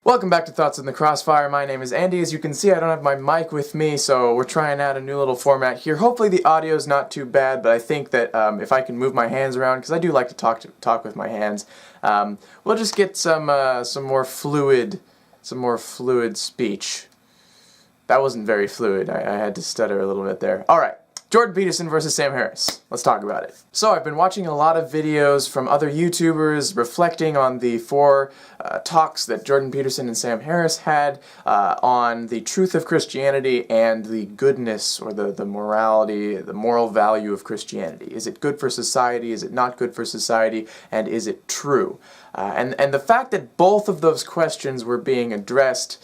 Welcome back to Thoughts in the Crossfire. My name is Andy. As you can see, I don't have my mic with me, so we're trying out a new little format here. Hopefully the audio is not too bad, but I think that if I can move my hands around, because I do like to talk with my hands, we'll just get some more fluid speech. That wasn't very fluid. I had to stutter a little bit there. All right. Jordan Peterson versus Sam Harris. Let's talk about it. So I've been watching a lot of videos from other YouTubers reflecting on the four talks that Jordan Peterson and Sam Harris had on the truth of Christianity and the goodness or the morality, the moral value of Christianity. Is it good for society? Is it not good for society? And is it true? And the fact that both of those questions were being addressed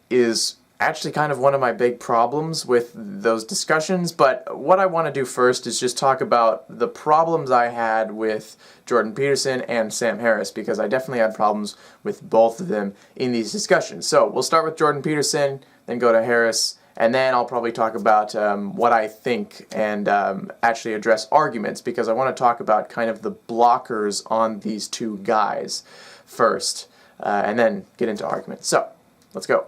is actually kind of one of my big problems with those discussions, but what I want to do first is just talk about the problems I had with Jordan Peterson and Sam Harris, because I definitely had problems with both of them in these discussions. So we'll start with Jordan Peterson, then go to Harris, and then I'll probably talk about what I think and actually address arguments, because I want to talk about kind of the blockers on these two guys first, and then get into arguments. So, let's go.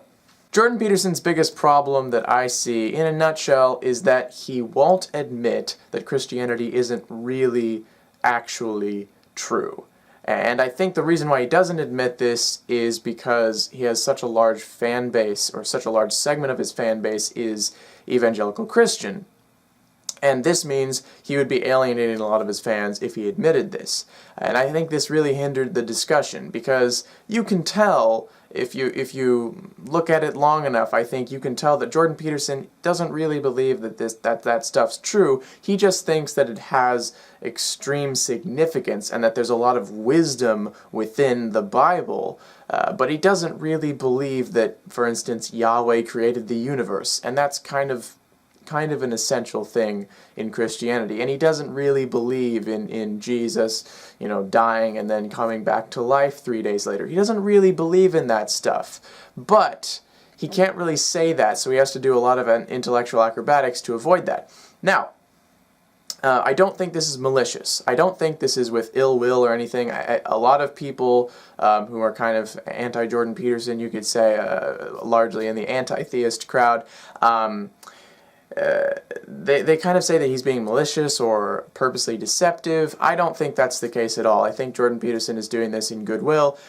Jordan Peterson's biggest problem that I see, in a nutshell, is that he won't admit that Christianity isn't really actually true. And I think the reason why he doesn't admit this is because he has such a large fan base, or such a large segment of his fan base is evangelical Christian. And this means he would be alienating a lot of his fans if he admitted this. And I think this really hindered the discussion, because you can tell, if you look at it long enough, I think you can tell that Jordan Peterson doesn't really believe that that stuff's true. He just thinks that it has extreme significance and that there's a lot of wisdom within the Bible. But he doesn't really believe that, for instance, Yahweh created the universe, and that's kind of an essential thing in Christianity. And he doesn't really believe in Jesus, dying and then coming back to life 3 days later. He doesn't really believe in that stuff. But he can't really say that, so he has to do a lot of intellectual acrobatics to avoid that. Now, I don't think this is malicious. I don't think this is with ill will or anything. A lot of people who are kind of anti-Jordan Peterson, you could say, largely in the anti-theist crowd, they kind of say that he's being malicious or purposely deceptive. I don't think that's the case at all. I think Jordan Peterson is doing this in goodwill.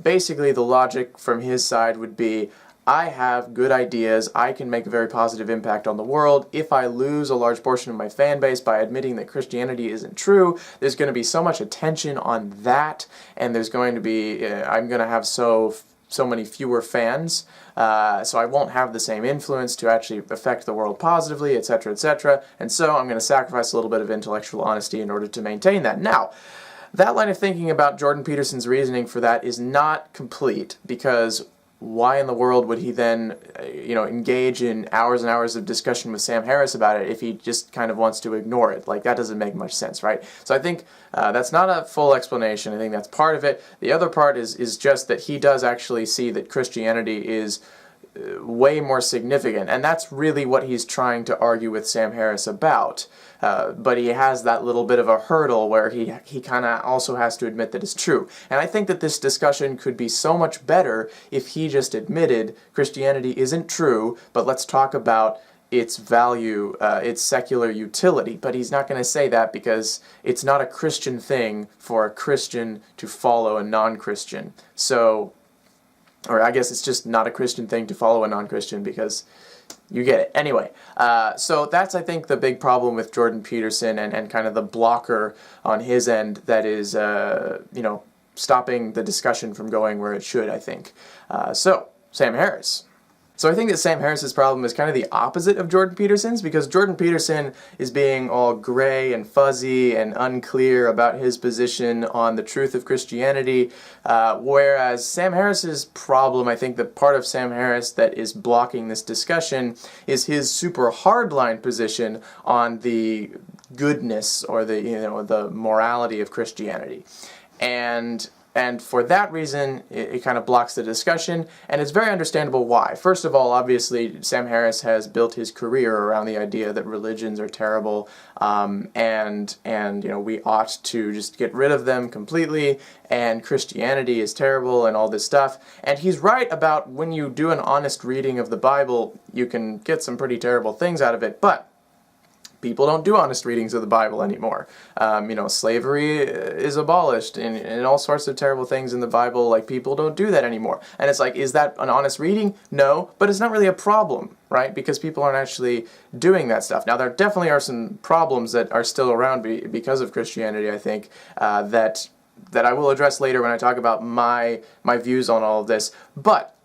Basically, the logic from his side would be, I have good ideas, I can make a very positive impact on the world. If I lose a large portion of my fan base by admitting that Christianity isn't true, there's going to be so much attention on that, and there's going to be, I'm going to have so many fewer fans, so I won't have the same influence to actually affect the world positively, etc., etc., and so I'm going to sacrifice a little bit of intellectual honesty in order to maintain that. Now, that line of thinking about Jordan Peterson's reasoning for that is not complete, because why in the world would he then, engage in hours and hours of discussion with Sam Harris about it if he just kind of wants to ignore it? Like, that doesn't make much sense, right? So I think that's not a full explanation. I think that's part of it. The other part is just that he does actually see that Christianity is way more significant, and that's really what he's trying to argue with Sam Harris about. But he has that little bit of a hurdle where he kind of also has to admit that it's true. And I think that this discussion could be so much better if he just admitted Christianity isn't true, but let's talk about its value, its secular utility. But he's not going to say that, because it's not a Christian thing for a Christian to follow a non-Christian. So, or I guess it's just not a Christian thing to follow a non-Christian, because you get it. Anyway, so that's, I think, the big problem with Jordan Peterson and kind of the blocker on his end that is, stopping the discussion from going where it should, I think. So, Sam Harris. So I think that Sam Harris's problem is kind of the opposite of Jordan Peterson's, because Jordan Peterson is being all gray and fuzzy and unclear about his position on the truth of Christianity, whereas Sam Harris's problem, I think that part of Sam Harris that is blocking this discussion is his super hardline position on the goodness or the morality of Christianity. And And for that reason, it kind of blocks the discussion, and it's very understandable why. First of all, obviously, Sam Harris has built his career around the idea that religions are terrible, and we ought to just get rid of them completely, and Christianity is terrible, and all this stuff. And he's right about when you do an honest reading of the Bible, you can get some pretty terrible things out of it, but people don't do honest readings of the Bible anymore. Slavery is abolished and all sorts of terrible things in the Bible. Like, people don't do that anymore. And it's like, is that an honest reading? No, but it's not really a problem, right? Because people aren't actually doing that stuff. Now, there definitely are some problems that are still around because of Christianity, I think, that I will address later when I talk about my views on all of this. But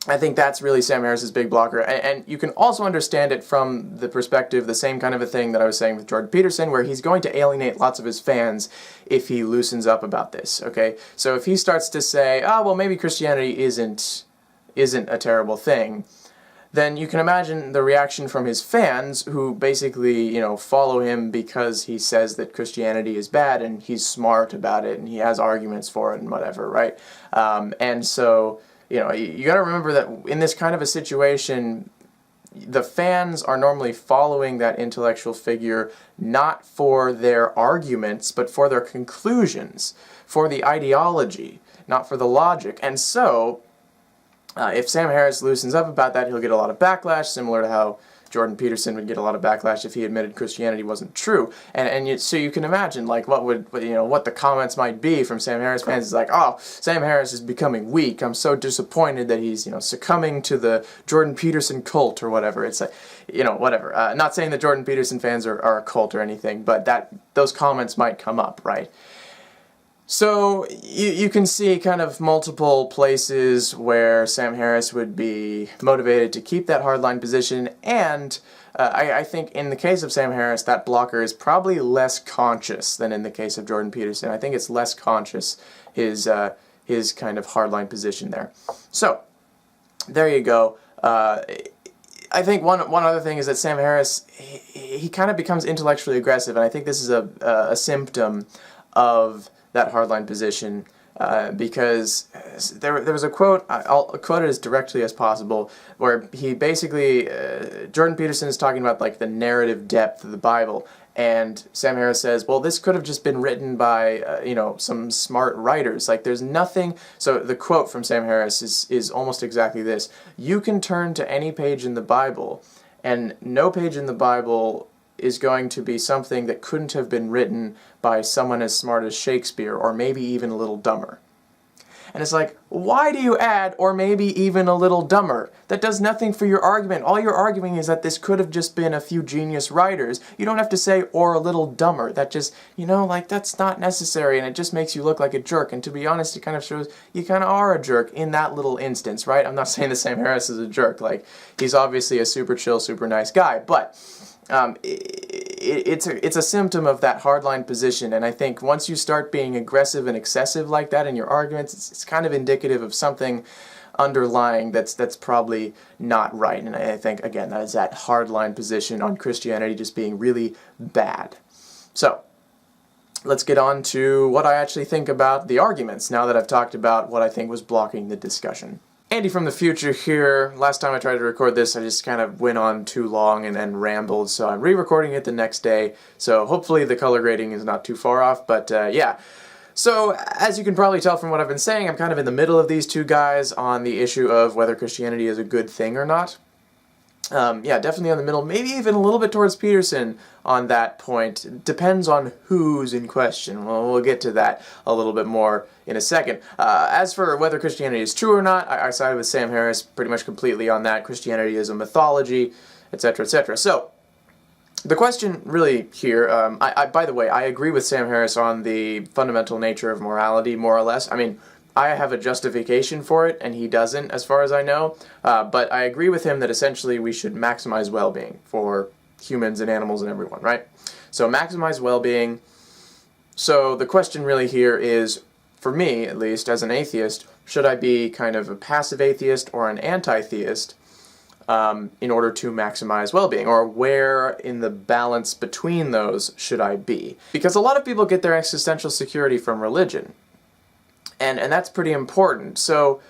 I think that's really Sam Harris's big blocker, and you can also understand it from the perspective, the same kind of a thing that I was saying with Jordan Peterson, where he's going to alienate lots of his fans if he loosens up about this, okay? So if he starts to say, oh, well, maybe Christianity isn't a terrible thing, then you can imagine the reaction from his fans, who basically, follow him because he says that Christianity is bad, and he's smart about it, and he has arguments for it, and whatever, right? And so you got to remember that in this kind of a situation, the fans are normally following that intellectual figure not for their arguments, but for their conclusions, for the ideology, not for the logic. And so, if Sam Harris loosens up about that, he'll get a lot of backlash, similar to how Jordan Peterson would get a lot of backlash if he admitted Christianity wasn't true. So you can imagine, like, what the comments might be from Sam Harris fans. Is like, oh, Sam Harris is becoming weak. I'm so disappointed that he's, succumbing to the Jordan Peterson cult or whatever. It's like, whatever. Not saying that Jordan Peterson fans are a cult or anything, but those comments might come up, right? So you can see kind of multiple places where Sam Harris would be motivated to keep that hardline position, and I think in the case of Sam Harris, that blocker is probably less conscious than in the case of Jordan Peterson. I think it's less conscious, his kind of hardline position there. So there you go. I think one other thing is that Sam Harris, he kind of becomes intellectually aggressive, and I think this is a symptom of that hardline position, because there was a quote, I'll quote it as directly as possible, where he basically, Jordan Peterson is talking about, like, the narrative depth of the Bible, and Sam Harris says, well, this could have just been written by, some smart writers. Like, there's nothing. So the quote from Sam Harris is almost exactly this: you can turn to any page in the Bible, and no page in the Bible is going to be something that couldn't have been written by someone as smart as Shakespeare, or maybe even a little dumber. And it's like, why do you add, or maybe even a little dumber? That does nothing for your argument. All you're arguing is that this could have just been a few genius writers. You don't have to say, or a little dumber. That just, that's not necessary, and it just makes you look like a jerk. And to be honest, it kind of shows you kind of are a jerk in that little instance, right? I'm not saying that Sam Harris is a jerk. Like, he's obviously a super chill, super nice guy, but it's a symptom of that hardline position, and I think once you start being aggressive and excessive like that in your arguments, it's kind of indicative of something underlying that's probably not right. And I think, again, that is that hardline position on Christianity just being really bad. So let's get on to what I actually think about the arguments, now that I've talked about what I think was blocking the discussion. Andy from the future here. Last time I tried to record this, I just kind of went on too long and rambled, so I'm re-recording it the next day, so hopefully the color grading is not too far off, but yeah. So, as you can probably tell from what I've been saying, I'm kind of in the middle of these two guys on the issue of whether Christianity is a good thing or not. Yeah, definitely on the middle, maybe even a little bit towards Peterson on that point. It depends on who's in question. Well, we'll get to that a little bit more in a second. As for whether Christianity is true or not, I sided with Sam Harris pretty much completely on that. Christianity is a mythology, etc., etc. So, the question really here, by the way, I agree with Sam Harris on the fundamental nature of morality, more or less. I mean, I have a justification for it, and he doesn't, as far as I know. But I agree with him that essentially we should maximize well-being for humans and animals and everyone, right? So maximize well-being. So the question really here is, for me at least, as an atheist, should I be kind of a passive atheist or an anti-theist in order to maximize well-being? Or where in the balance between those should I be? Because a lot of people get their existential security from religion. And that's pretty important. So,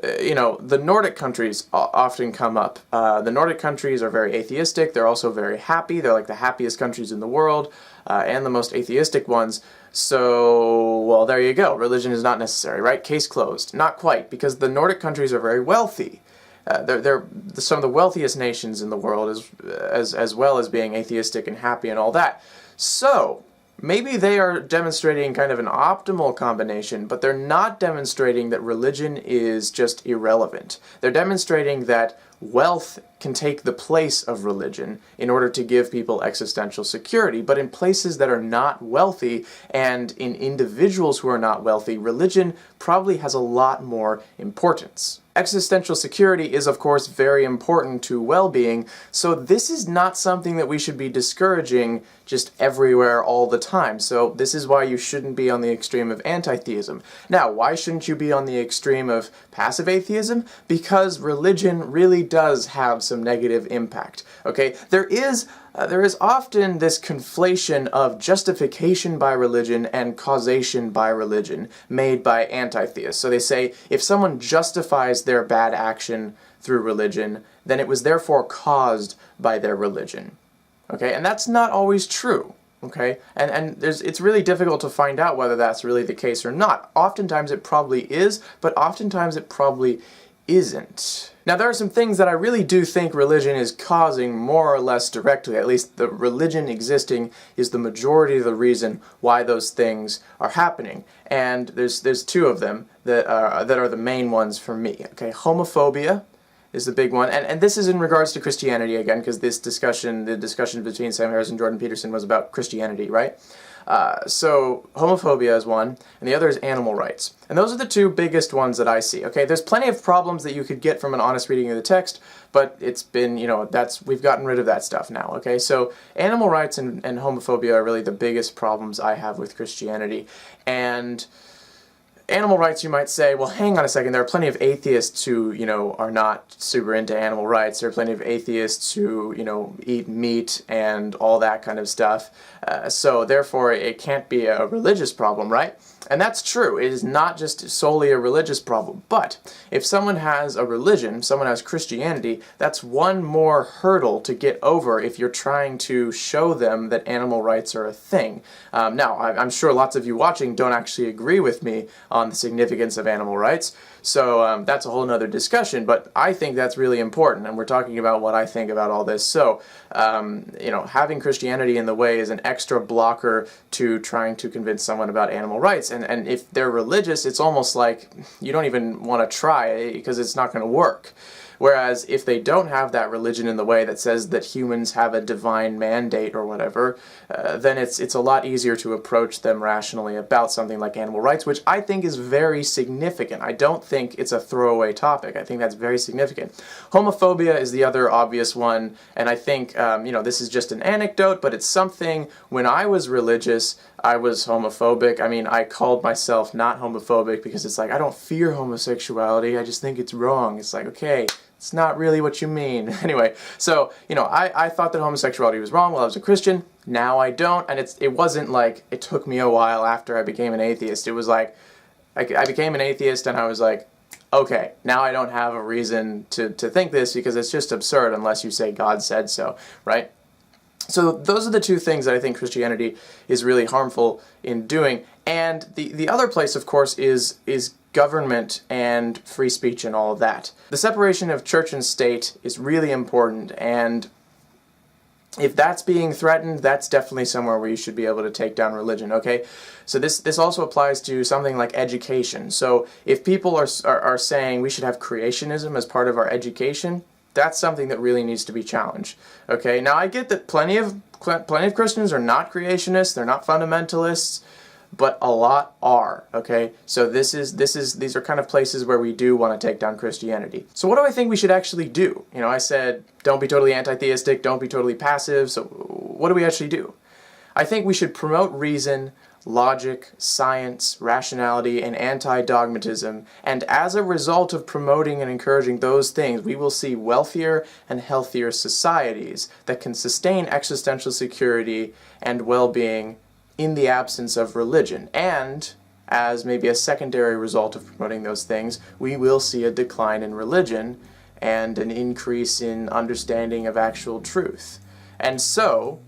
the Nordic countries often come up. The Nordic countries are very atheistic. They're also very happy. They're like the happiest countries in the world, and the most atheistic ones. So, well, there you go. Religion is not necessary, right? Case closed. Not quite, because the Nordic countries are very wealthy. They're some of the wealthiest nations in the world, as well as being atheistic and happy and all that. So, maybe they are demonstrating kind of an optimal combination, but they're not demonstrating that religion is just irrelevant. They're demonstrating that wealth can take the place of religion in order to give people existential security. But in places that are not wealthy and in individuals who are not wealthy, religion probably has a lot more importance. Existential security is, of course, very important to well-being, so this is not something that we should be discouraging just everywhere all the time. So this is why you shouldn't be on the extreme of anti-theism. Now, why shouldn't you be on the extreme of passive atheism? Because religion really does have some negative impact. Okay, there is often this conflation of justification by religion and causation by religion made by anti-theists. So they say if someone justifies their bad action through religion, then it was therefore caused by their religion. Okay, and that's not always true. Okay, and it's really difficult to find out whether that's really the case or not. Oftentimes it probably is, but oftentimes it probably isn't. Now, there are some things that I really do think religion is causing more or less directly. At least the religion existing is the majority of the reason why those things are happening. And there's two of them that are the main ones for me. Okay, homophobia is the big one, and this is in regards to Christianity again, because the discussion between Sam Harris and Jordan Peterson was about Christianity, right? So homophobia is one, and the other is animal rights. And those are the two biggest ones that I see. Okay, there's plenty of problems that you could get from an honest reading of the text, but it's been, we've gotten rid of that stuff now. Okay, so animal rights and homophobia are really the biggest problems I have with Christianity. And animal rights, you might say, well, hang on a second, there are plenty of atheists who, are not super into animal rights. There are plenty of atheists who, eat meat and all that kind of stuff. So therefore, it can't be a religious problem, right? And that's true. It is not just solely a religious problem. But if someone has a religion, someone has Christianity, that's one more hurdle to get over if you're trying to show them that animal rights are a thing. Now, I'm sure lots of you watching don't actually agree with me on the significance of animal rights, so that's a whole nother discussion, but I think that's really important, and we're talking about what I think about all this. So, having Christianity in the way is an extra blocker to trying to convince someone about animal rights, and if they're religious, it's almost like you don't even want to try because it's not going to work. Whereas if they don't have that religion in the way that says that humans have a divine mandate or whatever, then it's a lot easier to approach them rationally about something like animal rights, which I think is very significant. I don't think it's a throwaway topic. I think that's very significant. Homophobia is the other obvious one, and I think, this is just an anecdote, but it's something, when I was religious, I was homophobic. I mean, I called myself not homophobic because it's like, I don't fear homosexuality, I just think it's wrong. It's like, okay, it's not really what you mean. Anyway, so, I thought that homosexuality was wrong while I was a Christian. Now I don't, and it wasn't like it took me a while after I became an atheist. It was like, I became an atheist and I was like, okay, now I don't have a reason to think this because it's just absurd unless you say God said so, right? So those are the two things that I think Christianity is really harmful in doing. And the other place, of course, is government and free speech and all of that. The separation of church and state is really important, and if that's being threatened, that's definitely somewhere where you should be able to take down religion, okay? So this also applies to something like education. So if people are saying we should have creationism as part of our education, that's something that really needs to be challenged, okay? Now, I get that plenty of Christians are not creationists, they're not fundamentalists, but a lot are, okay? So these are kind of places where we do want to take down Christianity. So what do I think we should actually do? I said, don't be totally anti-theistic, don't be totally passive, so what do we actually do? I think we should promote reason, logic, science, rationality, and anti-dogmatism, and as a result of promoting and encouraging those things, we will see wealthier and healthier societies that can sustain existential security and well-being in the absence of religion. And as maybe a secondary result of promoting those things, we will see a decline in religion and an increase in understanding of actual truth. And so,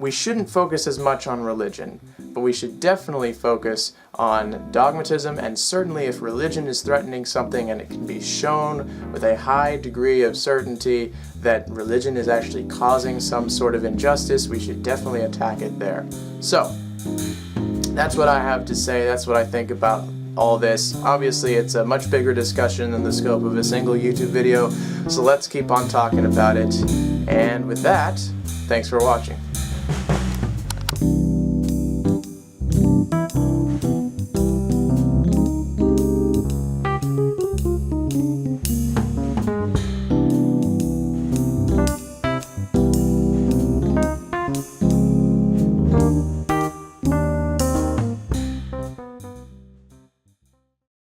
we shouldn't focus as much on religion, but we should definitely focus on dogmatism, and certainly if religion is threatening something and it can be shown with a high degree of certainty that religion is actually causing some sort of injustice, we should definitely attack it there. So, that's what I have to say, that's what I think about all this. Obviously, it's a much bigger discussion than the scope of a single YouTube video, so let's keep on talking about it. And with that, thanks for watching.